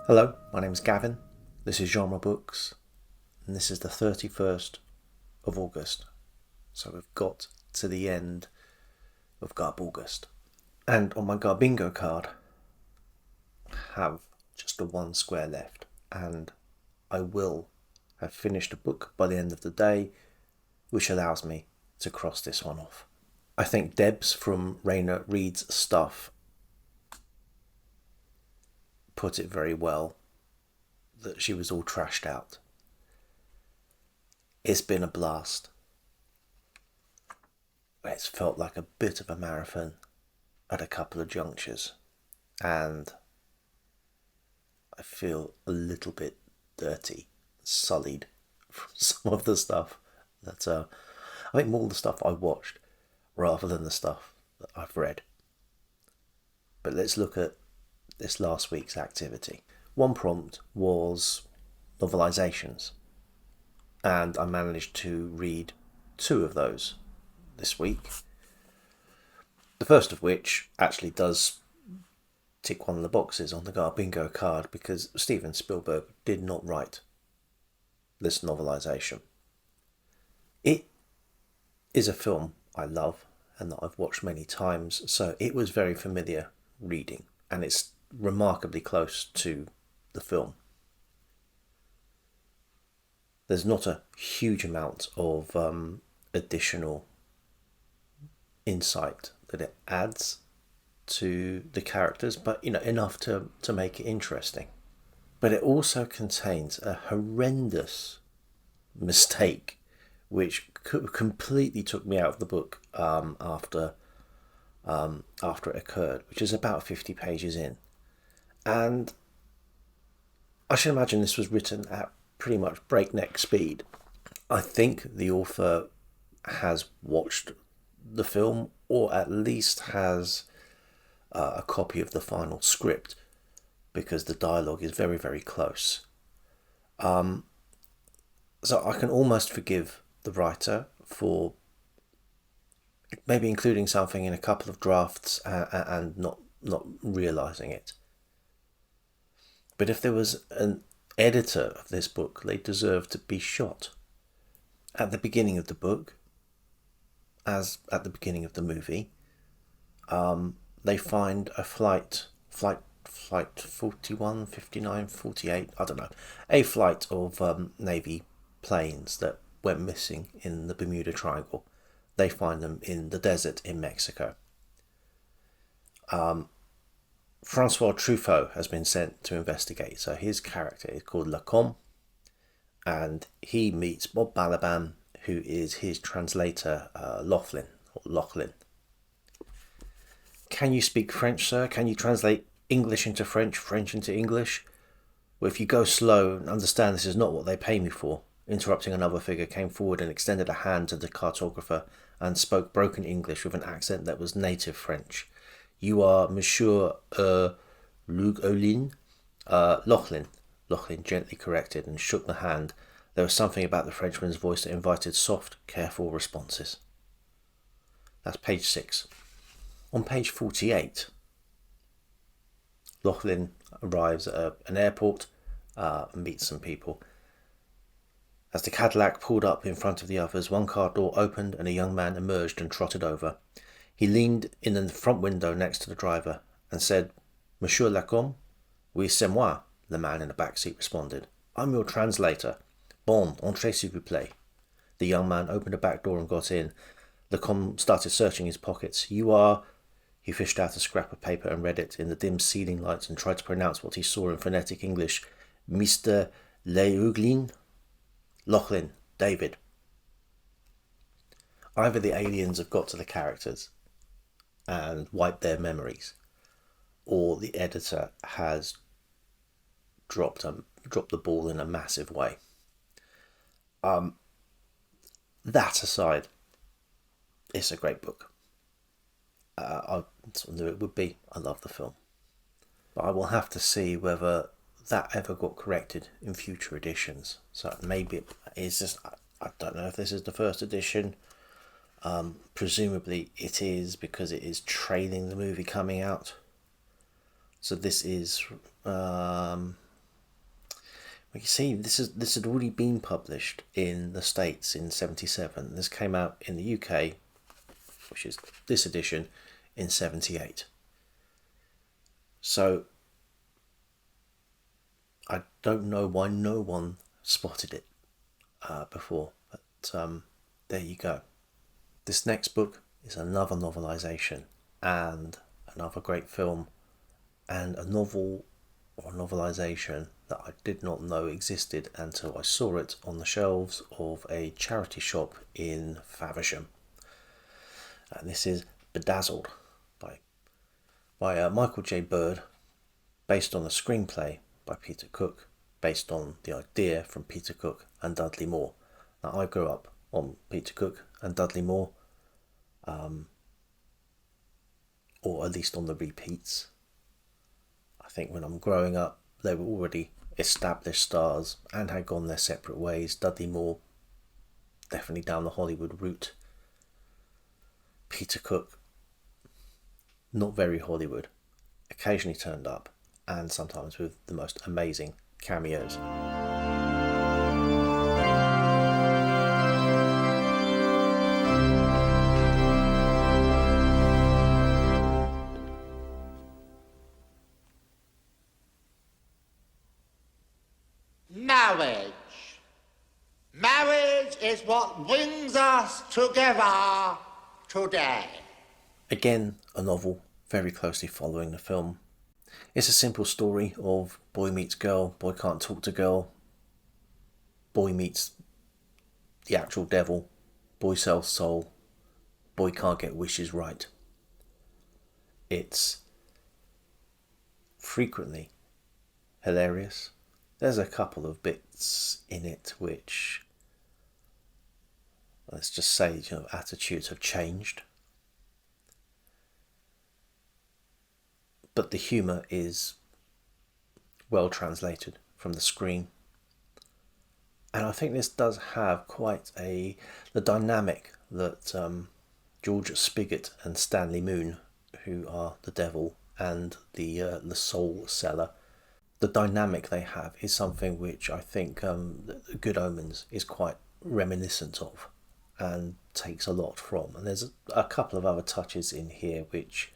Hello, my name is Gavin. This is Genre Books, and this is the 31st of August. So we've got to the end of Garb August. And on my Garbingo card, I have just the one square left, and I will have finished a book by the end of the day, which allows me to cross this one off. I think Debs from Rainer Reed's Stuff put it very well, that she was all trashed out. It's been a blast. It's felt like a bit of a marathon at a couple of junctures, and I feel a little bit dirty, sullied from some of the stuff that I think more the stuff I watched rather than the stuff that I've read. But let's look at this last week's activity. One prompt was novelizations, and I managed to read two of those this week. The first of which actually does tick one of the boxes on the Garbingo card, because Steven Spielberg did not write this novelization. It is a film I love and that I've watched many times, so it was very familiar reading, and it's remarkably close to the film. There's not a huge amount of additional insight that it adds to the characters, but enough to make it interesting. But it also contains a horrendous mistake which completely took me out of the book after it occurred, which is about 50 pages in. And I should imagine this was written at pretty much breakneck speed. I think the author has watched the film, or at least has a copy of the final script, because the dialogue is very, very close. So I can almost forgive the writer for maybe including something in a couple of drafts and not realizing it. But if there was an editor of this book, they deserve to be shot. At the beginning of the book, as at the beginning of the movie, they find a flight 41, 59, 48, I don't know, a flight of Navy planes that went missing in the Bermuda Triangle. They find them in the desert in Mexico. Francois Truffaut has been sent to investigate. So his character is called Lacombe, and he meets Bob Balaban, who is his translator, Lachlan. Can you speak French, sir? Can you translate English into French, French into English? Well, if you go slow and understand this is not what they pay me for. Interrupting, another figure came forward and extended a hand to the cartographer and spoke broken English with an accent that was native French. You are Monsieur Lugolin? Lachlan. Lachlan gently corrected and shook the hand. There was something about the Frenchman's voice that invited soft, careful responses. That's page 6. On page 48, Lachlan arrives at an airport and meets some people. As the Cadillac pulled up in front of the others, one car door opened and a young man emerged and trotted over. He leaned in the front window next to the driver and said, Monsieur Lacombe? Oui, c'est moi, the man in the back seat responded. I'm your translator. Bon, entrez s'il vous plaît. The young man opened a back door and got in. Lacombe started searching his pockets. You are... He fished out a scrap of paper and read it in the dim ceiling lights and tried to pronounce what he saw in phonetic English. Mr. Leuglin? Lachlan, David. Either the aliens have got to the characters and wiped their memories, or the editor has dropped the ball in a massive way. That aside, it's a great book. I knew it would be. I love the film, but I will have to see whether that ever got corrected in future editions. So maybe it is just, I don't know if this is the first edition. Presumably it is, because it is trailing the movie coming out. So this is Like you see, this had already been published in the States in '77. This came out in the UK, which is this edition, in '78. So I don't know why no one spotted it before, but there you go. This next book is another novelisation and another great film and a novel or novelisation that I did not know existed until I saw it on the shelves of a charity shop in Faversham. And this is Bedazzled by Michael J. Bird, based on the screenplay by Peter Cook, based on the idea from Peter Cook and Dudley Moore. Now, I grew up on Peter Cook and Dudley Moore, or at least on the repeats. I think when I'm growing up, they were already established stars and had gone their separate ways. Dudley Moore, definitely down the Hollywood route. Peter Cook, not very Hollywood, occasionally turned up, and sometimes with the most amazing cameos. Marriage. Marriage is what brings us together today. Again, a novel very closely following the film. It's a simple story of boy meets girl, boy can't talk to girl, boy meets the actual devil, boy sells soul, boy can't get wishes right. It's frequently hilarious. There's a couple of bits in it which, let's just say, attitudes have changed. But the humour is well translated from the screen. And I think this does have quite the dynamic that George Spigot and Stanley Moon, who are the devil and the soul seller, the dynamic they have is something which I think Good Omens is quite reminiscent of and takes a lot from. And there's a couple of other touches in here which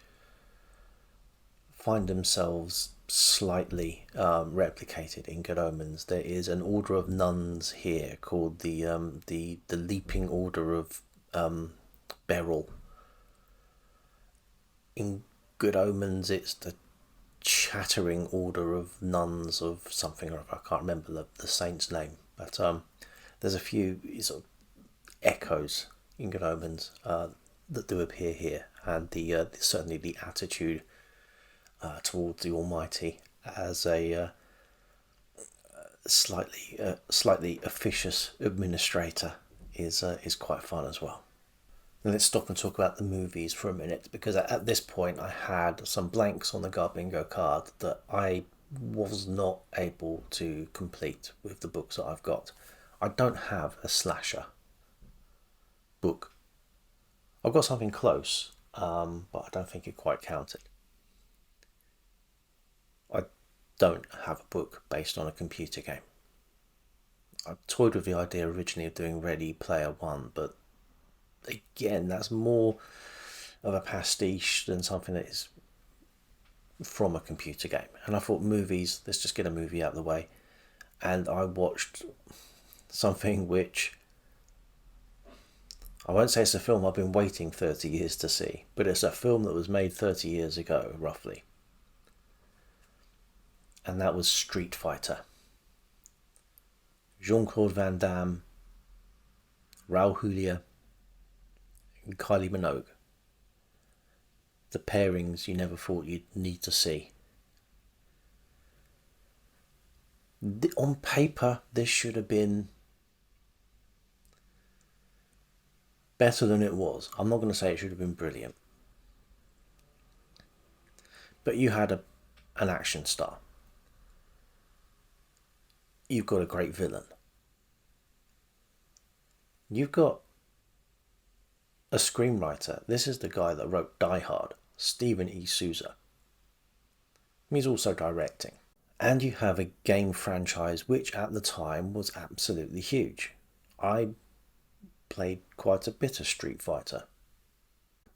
find themselves slightly replicated in Good Omens. There is an order of nuns here called the Leaping Order of Beryl. In Good Omens, it's the Chattering Order of Nuns of something or other. I can't remember the saint's name, but there's a few sort of echoes in Good Omens that do appear here, and certainly the attitude towards the Almighty as a slightly officious administrator is quite fun as well. Now let's stop and talk about the movies for a minute, because at this point I had some blanks on the Garbingo card that I was not able to complete with the books that I've got. I don't have a slasher book. I've got something close, but I don't think it quite counted. I don't have a book based on a computer game. I toyed with the idea originally of doing Ready Player One, but again, that's more of a pastiche than something that is from a computer game. And I thought, movies, let's just get a movie out of the way. And I watched something which, I won't say it's a film I've been waiting 30 years to see, but it's a film that was made 30 years ago, roughly. And that was Street Fighter. Jean-Claude Van Damme, Raul Julia, and Kylie Minogue. The pairings you never thought you'd need to see. On paper, this should have been better than it was. I'm not going to say it should have been brilliant. But you had an action star. You've got a great villain. You've got a screenwriter. This is the guy that wrote Die Hard, Stephen E. Souza. He's also directing. And you have a game franchise which at the time was absolutely huge. I played quite a bit of Street Fighter.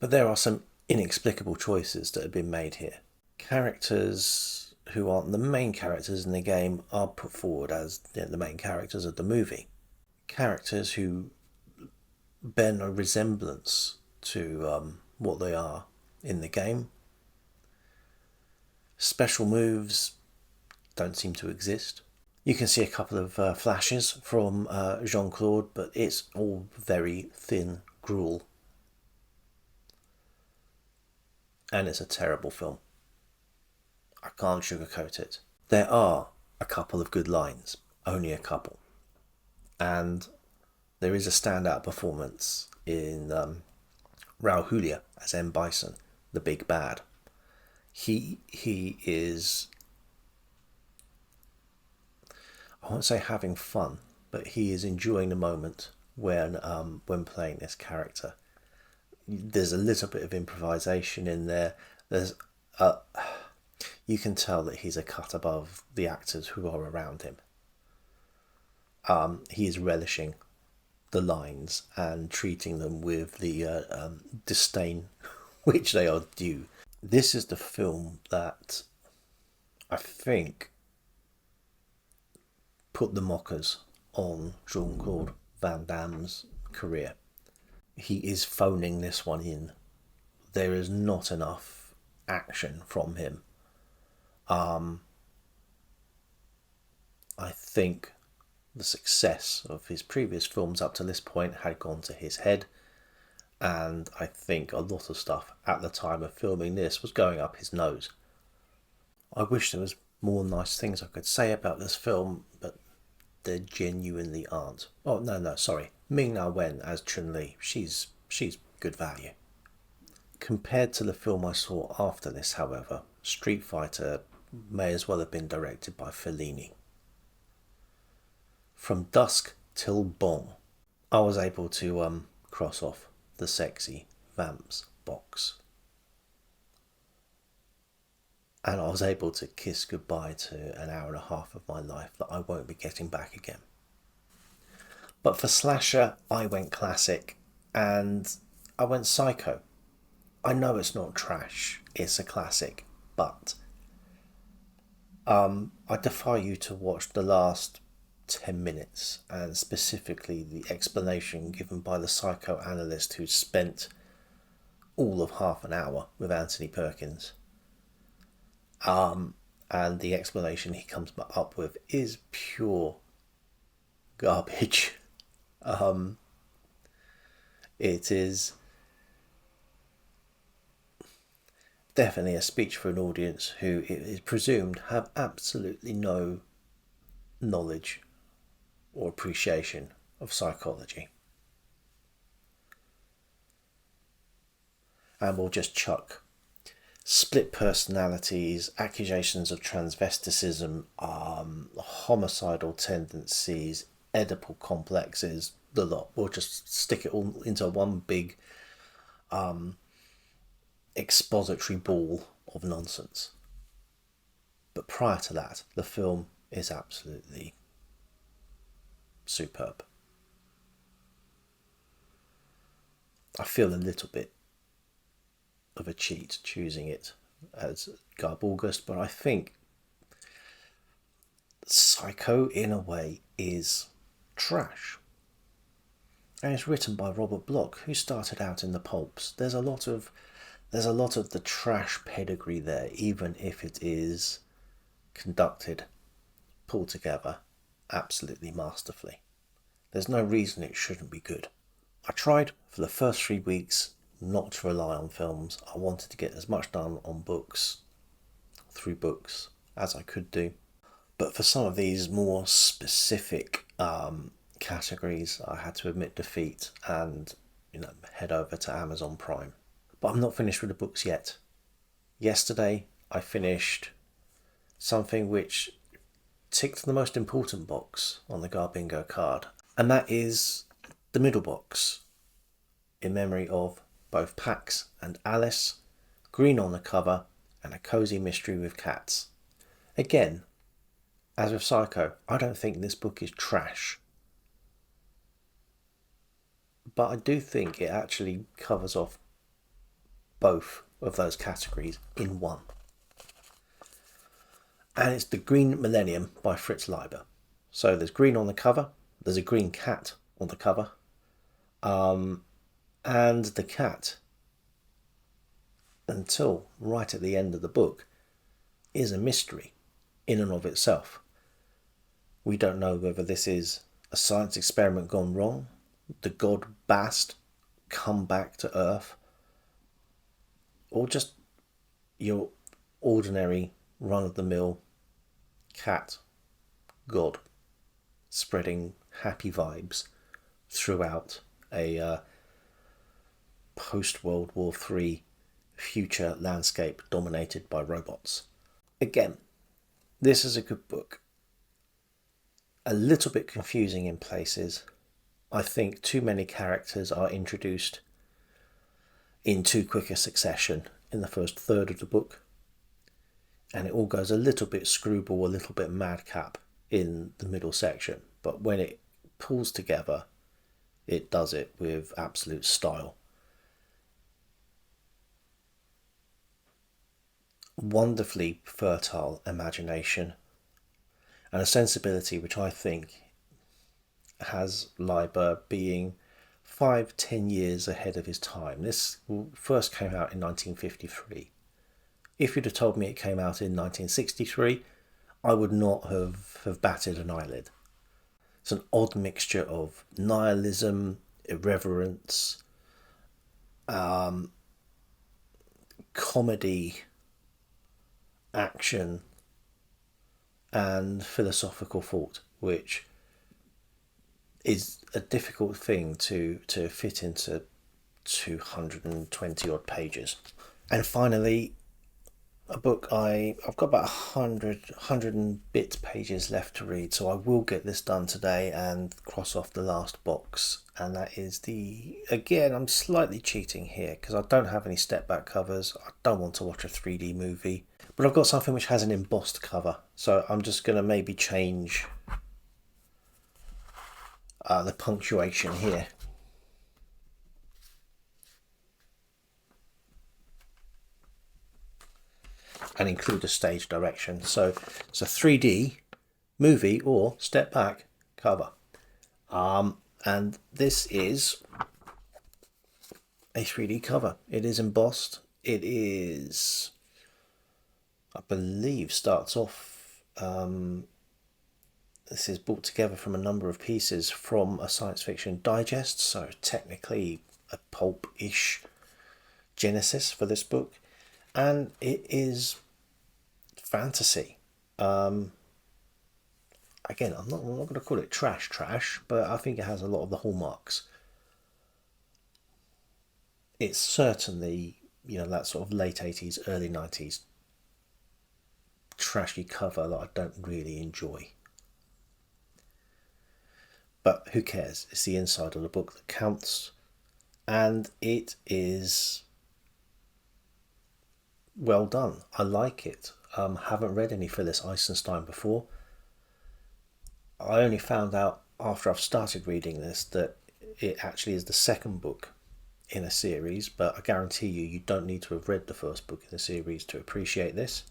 But there are some inexplicable choices that have been made here. Characters who aren't the main characters in the game are put forward as the main characters of the movie. Characters who bear no resemblance to what they are in the game. Special moves don't seem to exist. You can see a couple of flashes from Jean-Claude, but it's all very thin gruel. And it's a terrible film. I can't sugarcoat it. There are a couple of good lines, only a couple. And there is a standout performance in Raul Julia as M. Bison, the big bad. He is, I won't say having fun, but he is enjoying the moment when playing this character. There's a little bit of improvisation in there. You can tell that he's a cut above the actors who are around him. He is relishing the lines and treating them with the disdain which they are due. This is the film that I think put the mockers on Jean-Claude Van Damme's career. He is phoning this one in. There is not enough action from him. I think the success of his previous films up to this point had gone to his head, and I think a lot of stuff at the time of filming this was going up his nose. I wish there was more nice things I could say about this film, but there genuinely aren't. Oh, no, sorry. Ming-Na Wen as Chun-Li, she's good value. Compared to the film I saw after this, however, Street Fighter may as well have been directed by Fellini. From dusk till dawn, I was able to cross off the sexy vamps box. And I was able to kiss goodbye to an hour and a half of my life that I won't be getting back again. But for slasher, I went classic and I went psycho. I know it's not trash, it's a classic, but I defy you to watch the last 10 minutes, and specifically the explanation given by the psychoanalyst who spent all of half an hour with Anthony Perkins. And the explanation he comes up with is pure garbage. It is definitely a speech for an audience who it is presumed have absolutely no knowledge or appreciation of psychology. And we'll just chuck split personalities, accusations of transvesticism, homicidal tendencies, Oedipal complexes, the lot. We'll just stick it all into one big expository ball of nonsense. But prior to that, the film is absolutely superb. I feel a little bit of a cheat choosing it as Garb August, but I think Psycho in a way is trash. And it's written by Robert Bloch, who started out in the pulps. There's a lot of the trash pedigree there, even if it is conducted, pulled together absolutely masterfully. There's no reason it shouldn't be good. I tried for the first 3 weeks not to rely on films. I wanted to get as much done on books, through books, as I could do. But for some of these more specific categories, I had to admit defeat and head over to Amazon Prime. But I'm not finished with the books yet. Yesterday I finished something which ticked the most important box on the Garbingo card, and that is the middle box, in memory of both Pax and Alice, green on the cover, and a cosy mystery with cats. Again, As with Psycho, I don't think this book is trash, but I do think it actually covers off both of those categories in one. And it's The Green Millennium by Fritz Leiber. So there's green on the cover, there's a green cat on the cover, and the cat, until right at the end of the book, is a mystery in and of itself. We don't know whether this is a science experiment gone wrong, the god Bast come back to Earth, or just your ordinary run-of-the-mill cat god spreading happy vibes throughout a post-World War III future landscape dominated by robots. Again, this is a good book. A little bit confusing in places. I think too many characters are introduced in too quick a succession in the first third of the book, and it all goes a little bit screwball, a little bit madcap in the middle section, but when it pulls together, it does it with absolute style. Wonderfully fertile imagination and a sensibility which I think has Leiber being 5-10 years ahead of his time. This first came out in 1953. If you'd have told me it came out in 1963, I would not have batted an eyelid. It's an odd mixture of nihilism, irreverence, comedy, action, and philosophical thought, which is a difficult thing to fit into 220 odd pages. And finally, a book I've got about 100 and bits pages left to read, so I will get this done today and cross off the last box. And that is again, I'm slightly cheating here because I don't have any step back covers. I don't want to watch a 3D movie, but I've got something which has an embossed cover, so I'm just going to maybe change the punctuation here. And include a stage direction. So it's a 3D movie or step back cover. And this is a 3D cover. It is embossed. It is, I believe, starts off. This is brought together from a number of pieces from a science fiction digest, so technically a pulp-ish genesis for this book. And it is fantasy. Again, I'm not going to call it trash, but I think it has a lot of the hallmarks. It's certainly, that sort of late 80s, early 90s trashy cover that I don't really enjoy. But who cares? It's the inside of the book that counts, and it is well done. I like it. Haven't read any Phyllis Eisenstein before. I only found out after I've started reading this that it actually is the second book in a series, but I guarantee you don't need to have read the first book in the series to appreciate this.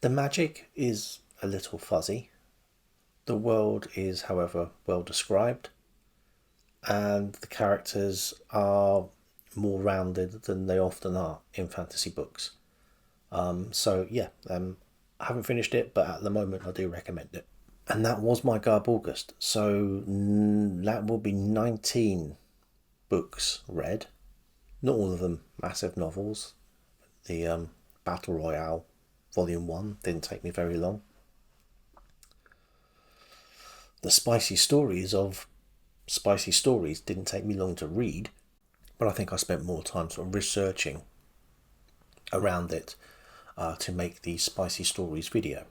The magic is a little fuzzy. The world is, however, well described, and the characters are more rounded than they often are in fantasy books. I haven't finished it, but at the moment I do recommend it. And that was my Garb August. So that will be 19 books read. Not all of them massive novels. The Battle Royale Volume 1 didn't take me very long. The Spicy Stories of Spicy Stories didn't take me long to read, but I think I spent more time sort of researching around it to make the Spicy Stories video.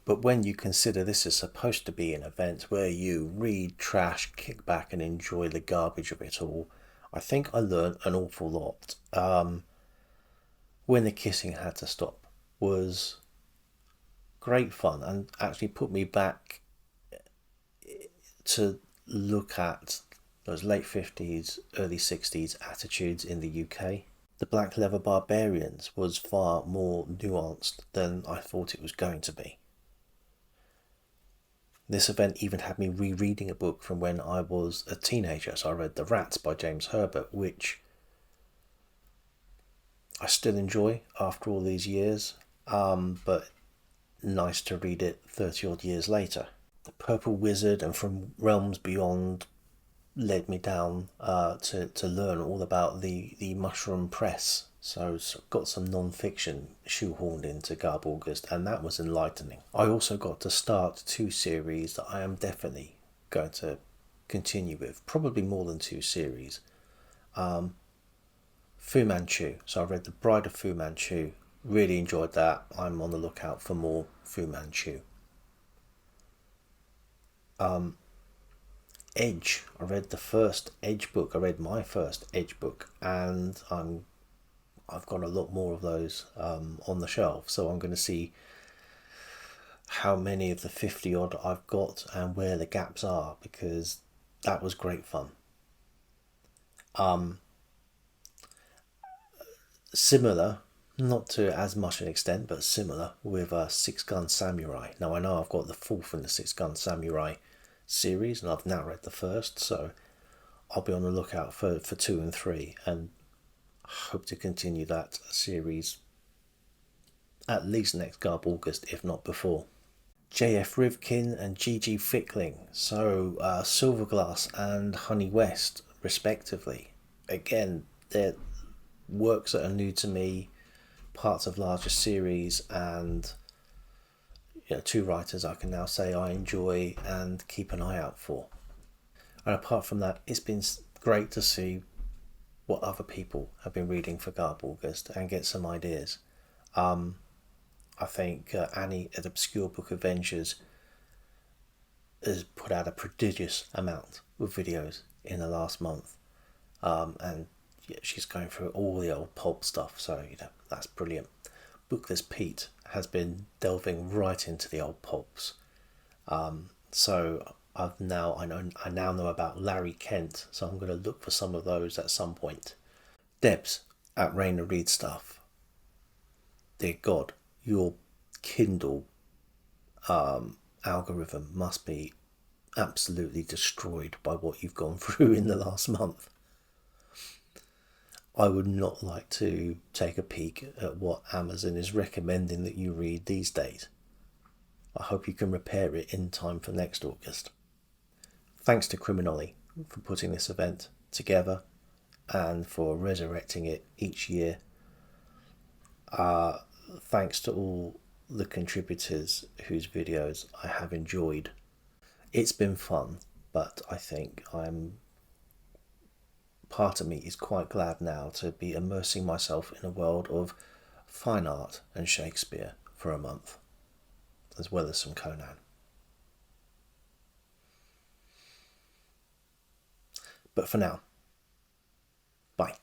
But when you consider this is supposed to be an event where you read trash, kick back and enjoy the garbage of it all, I think I learned an awful lot. When the Kissing Had to Stop was great fun and actually put me back to look at those late 50s, early 60s attitudes in the UK. The Black Leather Barbarians was far more nuanced than I thought it was going to be. This event even had me rereading a book from when I was a teenager. So I read The Rats by James Herbert, which I still enjoy after all these years, but nice to read it 30 odd years later. The Purple Wizard and From Realms Beyond led me down to learn all about the Mushroom Press. So got some non-fiction shoehorned into Garb August, and that was enlightening. I also got to start two series that I am definitely going to continue with, probably more than two series. Fu Manchu. So I read The Bride of Fu Manchu. Really enjoyed that. I'm on the lookout for more Fu Manchu. Edge. I read the first Edge book. I read my first Edge book, and I've got a lot more of those on the shelf. So I'm going to see how many of the 50 odd I've got and where the gaps are, because that was great fun. Similar, not to as much an extent, but similar with Six Gun Samurai. Now I know I've got the fourth in the Six Gun Samurai series, and I've now read the first, so I'll be on the lookout for 2 and 3, and hope to continue that series at least next Garb August, if not before. J.F. Rivkin and G.G. Fickling, so Silverglass and Honey West, respectively. Again, they're works that are new to me, parts of larger series, and two writers I can now say I enjoy and keep an eye out for. And apart from that, it's been great to see what other people have been reading for Garb August and get some ideas. I think Annie at Obscure Book Adventures has put out a prodigious amount of videos in the last month, and she's going through all the old pulp stuff, so that's brilliant. Bookless Pete has been delving right into the old pulps, so I now know about Larry Kent, so I'm going to look for some of those at some point. Debs at Rainer Read Stuff. Dear God, your Kindle algorithm must be absolutely destroyed by what you've gone through in the last month. I would not like to take a peek at what Amazon is recommending that you read these days. I hope you can repair it in time for next August. Thanks to Criminoli for putting this event together and for resurrecting it each year. Thanks to all the contributors whose videos I have enjoyed. It's been fun, but I think part of me is quite glad now to be immersing myself in a world of fine art and Shakespeare for a month, as well as some Conan. But for now, bye.